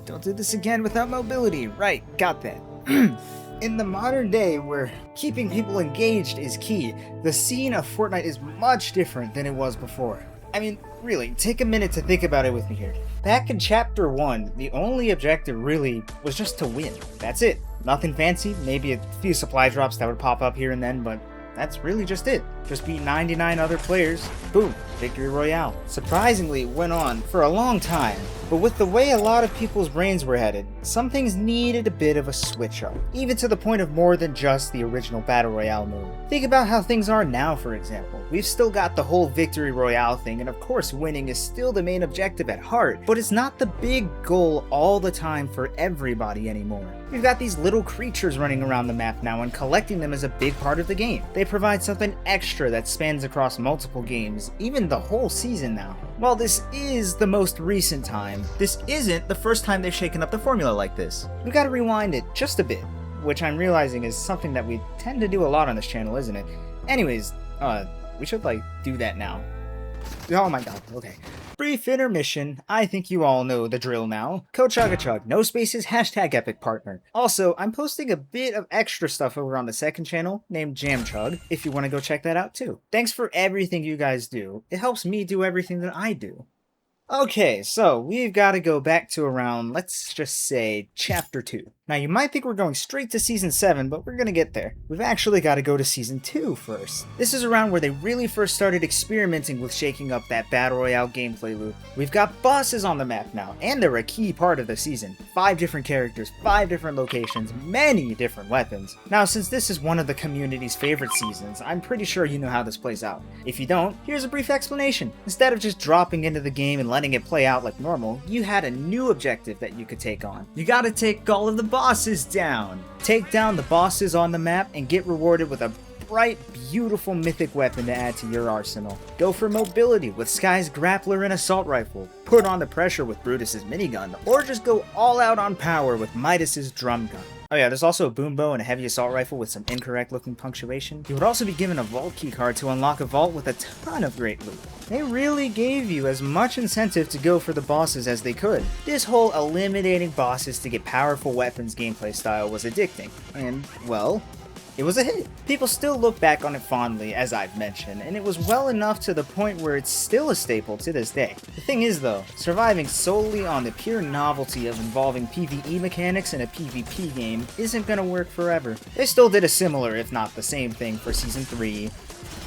Don't do this again without mobility. Right, got that. In the modern day, where keeping people engaged is key, the scene of Fortnite is much different than it was before. I mean, really, take a minute to think about it with me here. Back in Chapter 1, the only objective really was just to win. That's it. Nothing fancy, maybe a few supply drops that would pop up here and then, but that's really just it. Just beat 99 other players, boom, Victory Royale. Surprisingly, it went on for a long time, but with the way a lot of people's brains were headed, some things needed a bit of a switch up, even to the point of more than just the original Battle Royale mode. Think about how things are now, for example. We've still got the whole Victory Royale thing, and of course winning is still the main objective at heart, but it's not the big goal all the time for everybody anymore. We've got these little creatures running around the map now, and collecting them is a big part of the game. They provide something extra that spans across multiple games, even the whole season now. While this is the most recent time, this isn't the first time they've shaken up the formula like this. We gotta rewind it just a bit, which I'm realizing is something that we tend to do a lot on this channel, isn't it? Anyways, we should do that now. Oh my god, okay. Brief intermission. I think you all know the drill now. Code Chug, no spaces, hashtag epic partner. Also, I'm posting a bit of extra stuff over on the second channel named Jam Chug, if you want to go check that out too. Thanks for everything you guys do. It helps me do everything that I do. Okay, so we've got to go back to around, let's just say, Chapter 2. Now, you might think we're going straight to Season 7, but we're gonna get there. We've actually got to go to Season 2 first. This is around where they really first started experimenting with shaking up that Battle Royale gameplay loop. We've got bosses on the map now, and they're a key part of the season. 5 different characters, 5 different locations, many different weapons. Now, since this is one of the community's favorite seasons, I'm pretty sure you know how this plays out. If you don't, here's a brief explanation. Instead of just dropping into the game and letting it play out like normal, you had a new objective that you could take on. You gotta take all of the bosses down. Take down the bosses on the map and get rewarded with a bright, beautiful mythic weapon to add to your arsenal. Go for mobility with Sky's grappler and assault rifle. Put on the pressure with Brutus's minigun, or just go all out on power with Midas's drum gun. Oh yeah, there's also a boom bow and a heavy assault rifle with some incorrect looking punctuation. You would also be given a vault key card to unlock a vault with a ton of great loot. They really gave you as much incentive to go for the bosses as they could. This whole eliminating bosses to get powerful weapons gameplay style was addicting, and, well, it was a hit. People still look back on it fondly, as I've mentioned, and it was well enough to the point where it's still a staple to this day. The thing is though, surviving solely on the pure novelty of involving PvE mechanics in a PvP game isn't gonna work forever. They still did a similar, if not the same thing for Season 3,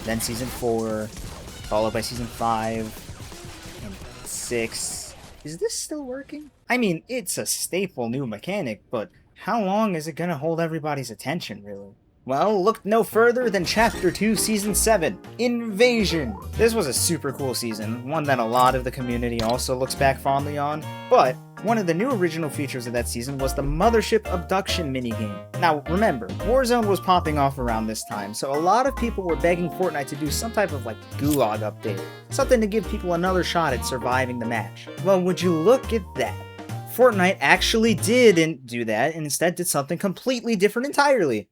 then Season 4, followed by Season 5, and 6. Is this still working? I mean, it's a staple new mechanic, but how long is it gonna hold everybody's attention, really? Well, look no further than Chapter 2, Season 7, Invasion! This was a super cool season, one that a lot of the community also looks back fondly on, but one of the new original features of that season was the Mothership Abduction minigame. Now remember, Warzone was popping off around this time, so a lot of people were begging Fortnite to do some type of gulag update, something to give people another shot at surviving the match. Well, would you look at that? Fortnite actually didn't do that, and instead did something completely different entirely.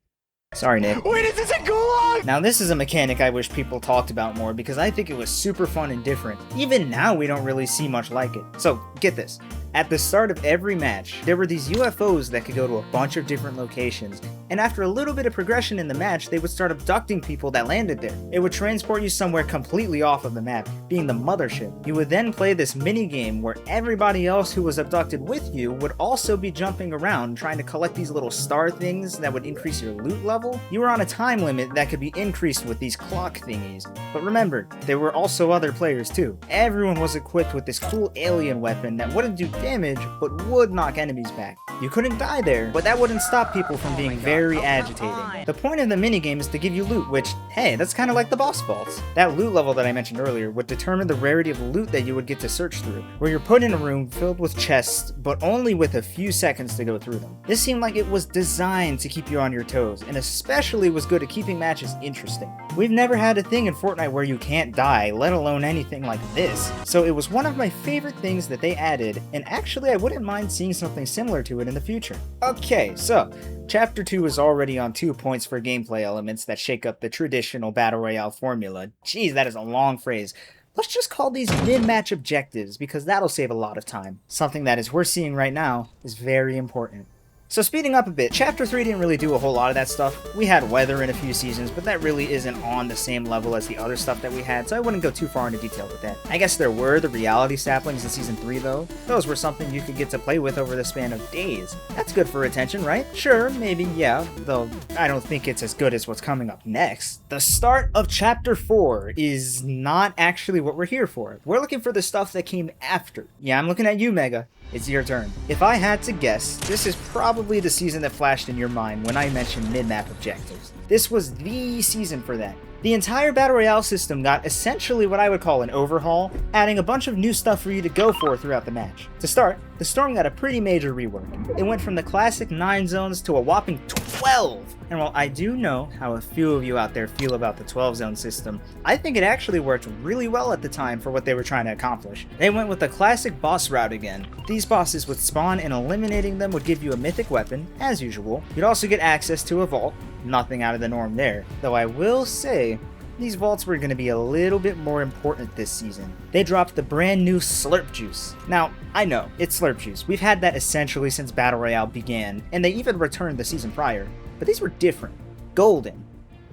Sorry, Nick. Wait, is this a gulag? Now this is a mechanic I wish people talked about more because I think it was super fun and different. Even now we don't really see much like it. So, get this. At the start of every match, there were these UFOs that could go to a bunch of different locations, and after a little bit of progression in the match, they would start abducting people that landed there. It would transport you somewhere completely off of the map, being the mothership. You would then play this minigame where everybody else who was abducted with you would also be jumping around trying to collect these little star things that would increase your loot level. You were on a time limit that could be increased with these clock thingies. But remember, there were also other players too. Everyone was equipped with this cool alien weapon that wouldn't do damage, but would knock enemies back. You couldn't die there, but that wouldn't stop people from being very agitating. The point of the minigame is to give you loot, which, hey, that's kind of like the boss vaults. That loot level that I mentioned earlier would determine the rarity of loot that you would get to search through, where you're put in a room filled with chests, but only with a few seconds to go through them. This seemed like it was designed to keep you on your toes, and especially was good at keeping matches interesting. We've never had a thing in Fortnite where you can't die, let alone anything like this, so it was one of my favorite things that they added, and actually I wouldn't mind seeing something similar to it in the future. Okay, so Chapter 2 is already on 2 points for gameplay elements that shake up the traditional Battle Royale formula. Geez, that is a long phrase. Let's just call these mid-match objectives because that'll save a lot of time. Something that, as we're seeing right now, is very important. So speeding up a bit, Chapter 3 didn't really do a whole lot of that stuff. We had weather in a few seasons, but that really isn't on the same level as the other stuff that we had, so I wouldn't go too far into detail with that. I guess there were the reality saplings in Season 3 though. Those were something you could get to play with over the span of days. That's good for retention, right? Sure, maybe, yeah, though I don't think it's as good as what's coming up next. The start of Chapter 4 is not actually what we're here for. We're looking for the stuff that came after. Yeah, I'm looking at you, Mega. It's your turn. If I had to guess, this is probably the season that flashed in your mind when I mentioned mid-map objectives. This was the season for that. The entire Battle Royale system got essentially what I would call an overhaul, adding a bunch of new stuff for you to go for throughout the match. To start, the Storm got a pretty major rework. It went from the classic 9 zones to a whopping 12! And while I do know how a few of you out there feel about the 12 zone system, I think it actually worked really well at the time for what they were trying to accomplish. They went with the classic boss route again. These bosses would spawn and eliminating them would give you a mythic weapon, as usual. You'd also get access to a vault. Nothing out of the norm there, though I will say these vaults were going to be a little bit more important this season. They dropped the brand new Slurp Juice. Now, I know, it's Slurp Juice. We've had that essentially since Battle Royale began, and they even returned the season prior. But these were different. Golden.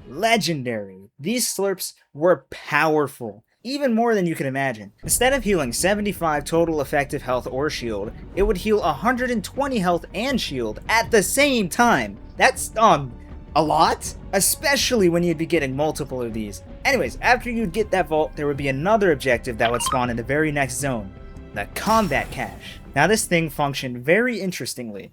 Legendary. These slurps were powerful. Even more than you can imagine. Instead of healing 75 total effective health or shield, it would heal 120 health and shield at the same time. That's, a lot? Especially when you'd be getting multiple of these. Anyways, after you'd get that vault, there would be another objective that would spawn in the very next zone. The Combat Cache. Now this thing functioned very interestingly.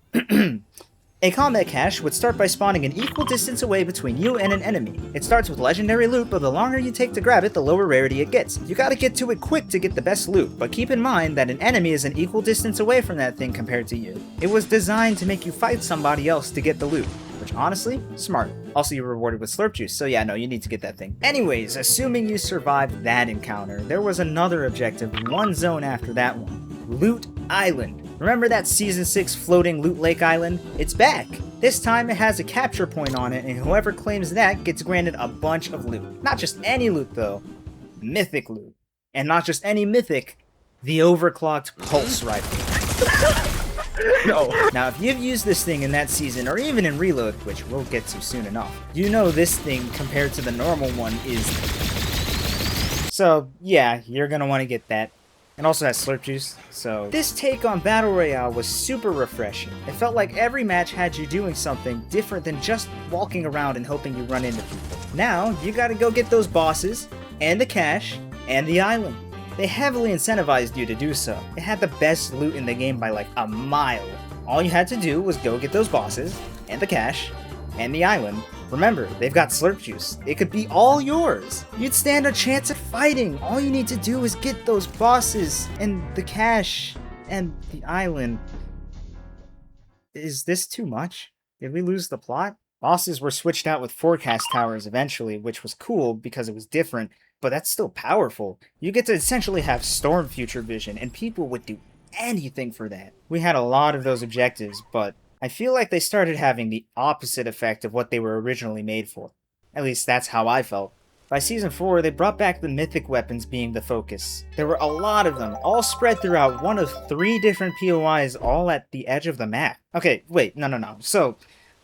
A combat cache would start by spawning an equal distance away between you and an enemy. It starts with legendary loot, but the longer you take to grab it, the lower rarity it gets. You gotta get to it quick to get the best loot, but keep in mind that an enemy is an equal distance away from that thing compared to you. It was designed to make you fight somebody else to get the loot, which honestly, smart. Also, you're rewarded with Slurp Juice, so yeah, no, you need to get that thing. Anyways, assuming you survived that encounter, there was another objective, one zone after that one. Loot Island. Remember that Season 6 floating Loot Lake Island? It's back! This time it has a capture point on it, and whoever claims that gets granted a bunch of loot. Not just any loot though, mythic loot. And not just any mythic, the overclocked pulse rifle. No. Now if you've used this thing in that season, or even in Reload, which we'll get to soon enough, you know this thing compared to the normal one is... So yeah, you're gonna want to get that. It also has Slurp Juice, so... This take on Battle Royale was super refreshing. It felt like every match had you doing something different than just walking around and hoping you run into people. Now, you gotta go get those bosses, and the cache, and the island. They heavily incentivized you to do so. It had the best loot in the game by like a mile. All you had to do was go get those bosses, and the cache, and the island. Remember, they've got Slurp Juice. It could be all yours. You'd stand a chance at fighting. All you need to do is get those bosses, and the cache, and the island. Is this too much? Did we lose the plot? Bosses were switched out with forecast towers eventually, which was cool because it was different, but that's still powerful. You get to essentially have storm future vision, and people would do anything for that. We had a lot of those objectives, but I feel like they started having the opposite effect of what they were originally made for. At least that's how I felt. By Season 4, they brought back the mythic weapons being the focus. There were a lot of them, all spread throughout one of 3 different POIs all at the edge of the map. Okay, wait, no. So,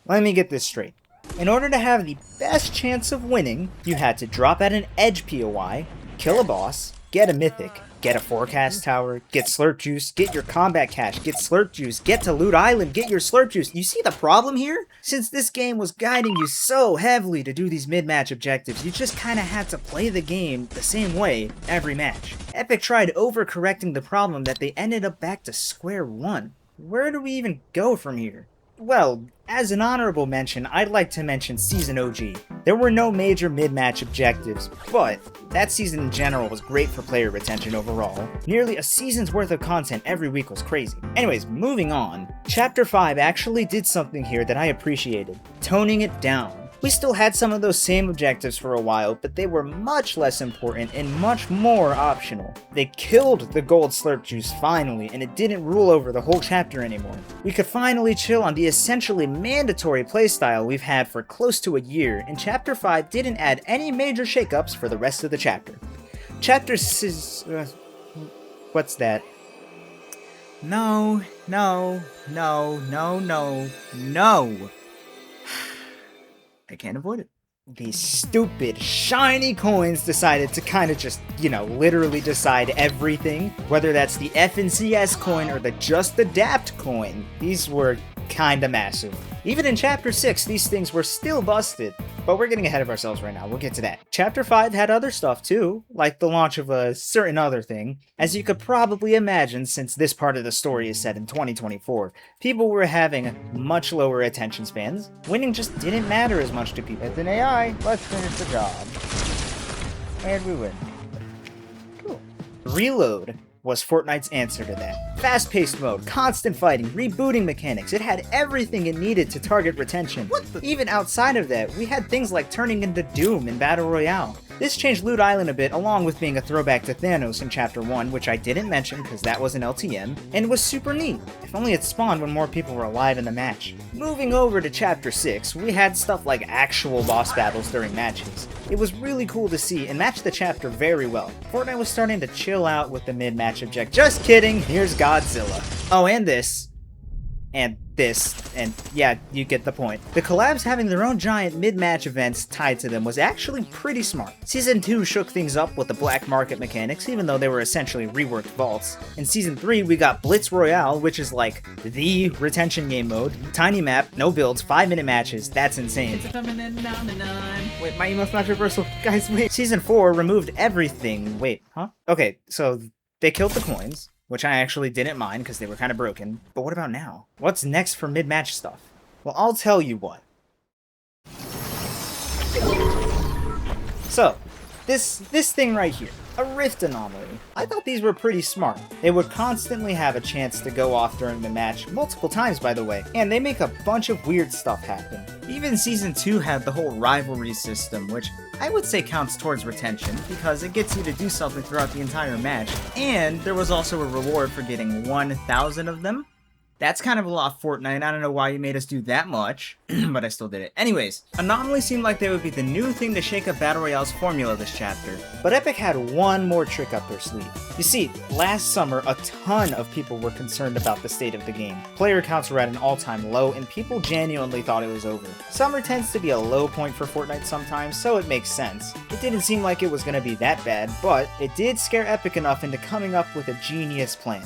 let me get this straight. In order to have the best chance of winning, you had to drop at an edge POI, kill a boss, get a mythic, get a forecast tower, get Slurp Juice, get your combat cache, get Slurp Juice, get to Loot Island, get your Slurp Juice. You see the problem here? Since this game was guiding you so heavily to do these mid-match objectives, you just kinda had to play the game the same way every match. Epic tried overcorrecting the problem that they ended up back to square one. Where do we even go from here? Well, as an honorable mention, I'd like to mention Season OG. There were no major mid-match objectives, but that season in general was great for player retention overall. Nearly a season's worth of content every week was crazy. Anyways, moving on. Chapter 5 actually did something here that I appreciated, toning it down. We still had some of those same objectives for a while, but they were much less important and much more optional. They killed the gold Slurp Juice finally, and it didn't rule over the whole chapter anymore. We could finally chill on the essentially mandatory playstyle we've had for close to a year, and Chapter 5 didn't add any major shakeups for the rest of the chapter. Chapter 6... what's that? No. I can't avoid it. These stupid, shiny coins decided to kind of just, literally decide everything. Whether that's the FNCS coin or the Just Adapt coin. These were kinda massive. Even in Chapter 6, these things were still busted. But we're getting ahead of ourselves right now, we'll get to that. Chapter 5 had other stuff too, like the launch of a certain other thing. As you could probably imagine, since this part of the story is set in 2024, people were having much lower attention spans. Winning just didn't matter as much to people. It's an AI, let's finish the job. And we win. Cool. Reload was Fortnite's answer to that. Fast-paced mode, constant fighting, rebooting mechanics, it had everything it needed to target retention. Even outside of that, we had things like turning into Doom in Battle Royale. This changed Loot Island a bit, along with being a throwback to Thanos in Chapter 1, which I didn't mention because that was an LTM, and was super neat, if only it spawned when more people were alive in the match. Moving over to Chapter 6, we had stuff like actual boss battles during matches. It was really cool to see and matched the chapter very well. Fortnite was starting to chill out with the mid-match object. Just kidding, here's Godzilla. Oh, and this, and yeah, you get the point. The collabs having their own giant mid-match events tied to them was actually pretty smart. Season 2 shook things up with the black market mechanics, even though they were essentially reworked vaults. In Season 3, we got Blitz Royale, which is like the retention game mode. Tiny map, no builds, 5-minute matches, that's insane. Wait, my emo's not reversal. Guys, wait. Season 4 removed everything. Wait, huh? Okay, so they killed the coins, which I actually didn't mind because they were kind of broken. But what about now? What's next for mid-match stuff? Well, I'll tell you what. So, this thing right here, a rift anomaly. I thought these were pretty smart. They would constantly have a chance to go off during the match, multiple times by the way, and they make a bunch of weird stuff happen. Even Season 2 had the whole rivalry system, which I would say counts towards retention, because it gets you to do something throughout the entire match, and there was also a reward for getting 1,000 of them. That's kind of a lot, Fortnite. I don't know why you made us do that much, but I still did it. Anyways, Anomaly seemed like they would be the new thing to shake up Battle Royale's formula this chapter, but Epic had one more trick up their sleeve. You see, last summer, a ton of people were concerned about the state of the game. Player counts were at an all-time low, and people genuinely thought it was over. Summer tends to be a low point for Fortnite sometimes, so it makes sense. It didn't seem like it was going to be that bad, but it did scare Epic enough into coming up with a genius plan.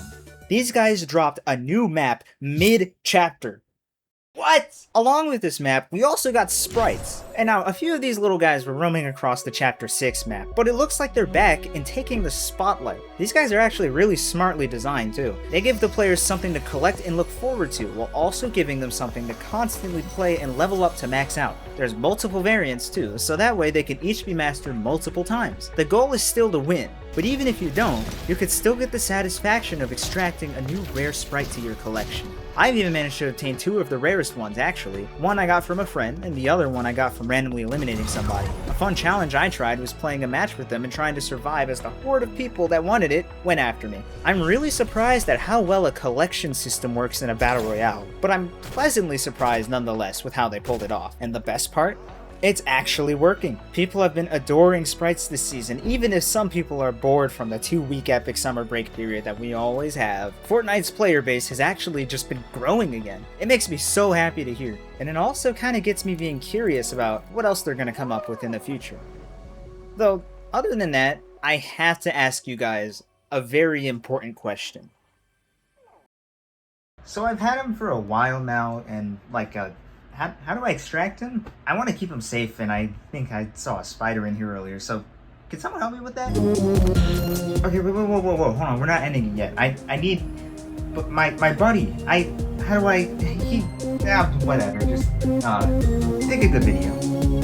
These guys dropped a new map mid-chapter. What? Along with this map, we also got Sprites. And now, a few of these little guys were roaming across the Chapter 6 map, but it looks like they're back and taking the spotlight. These guys are actually really smartly designed too. They give the players something to collect and look forward to, while also giving them something to constantly play and level up to max out. There's multiple variants too, so that way they can each be mastered multiple times. The goal is still to win, but even if you don't, you could still get the satisfaction of extracting a new rare sprite to your collection. I've even managed to obtain 2 of the rarest ones actually. One I got from a friend, and the other one I got from randomly eliminating somebody. A fun challenge I tried was playing a match with them and trying to survive as the horde of people that wanted it went after me. I'm really surprised at how well a collection system works in a Battle Royale, but I'm pleasantly surprised nonetheless with how they pulled it off. And the best part? It's actually working. People have been adoring Sprites this season, even if some people are bored from the 2-week epic summer break period that we always have. Fortnite's player base has actually just been growing again. It makes me so happy to hear, and it also kind of gets me being curious about what else they're going to come up with in the future. Though, other than that, I have to ask you guys a very important question. So I've had him for a while now, and how do I extract him? I want to keep him safe, and I think I saw a spider in here earlier, so can someone help me with that? Okay, whoa, hold on, we're not ending it yet. I need, but my buddy, whatever, just, make a good video.